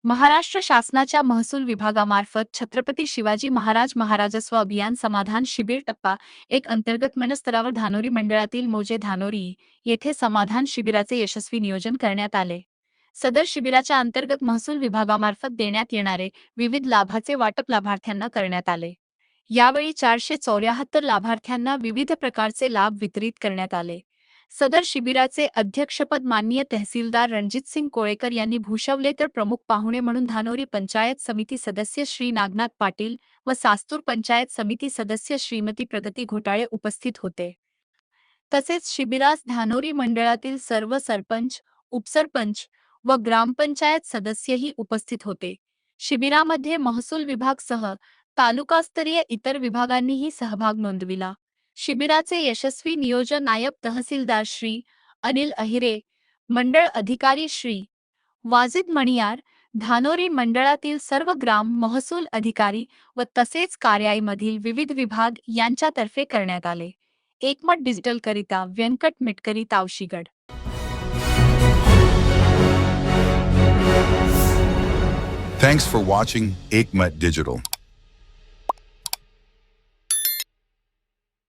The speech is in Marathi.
महाराष्ट्र शासनाच्या महसूल विभागामार्फत छत्रपती शिवाजी महाराज महाराजस्व अभियान समाधान शिबिर टप्पा एक अंतर्गत मनस्तरावर धानोरी मंडळातील मोजे धानोरी येथे समाधान शिबिराचे यशस्वी नियोजन करण्यात आले. सदर शिबिराच्या अंतर्गत महसूल विभागामार्फत देण्यात येणारे विविध लाभाचे वाटप लाभार्थ्यांना करण्यात आले. यावेळी 474 लाभार्थ्यांना विविध प्रकारचे लाभ वितरित करण्यात आले. सदर शिबिराचे अध्यक्षपद माननीय तहसीलदार रणजितसिंग कोळेकर यांनी भूषवले, तर प्रमुख पाहुणे म्हणून धानोरी पंचायत समिती सदस्य श्री नागनाथ पाटील व सास्तूर पंचायत समिती सदस्य श्रीमती प्रगती घोटाळे उपस्थित होते. तसेच शिबिरास धानोरी मंडळातील सर्व सरपंच, उपसरपंच व ग्रामपंचायत सदस्यही उपस्थित होते. शिबिरामध्ये महसूल विभाग सह तालुकास्तरीय इतर विभागांनीही सहभाग नोंदविला. शिबिराचे यशस्वी नियोजन नायब तहसीलदार श्री अनिल अहिरे, मंडळ अधिकारी श्री वाजिद मणियार, धानोरी मंडळातील सर्व ग्राम महसूल अधिकारी व तसेच कार्यालयामधील विविध विभाग यांच्यातर्फे करण्यात आले. एकमत डिजिटल करिता Venkat Mitkari तावशीगड. Thanks for watching Ekmat Digital.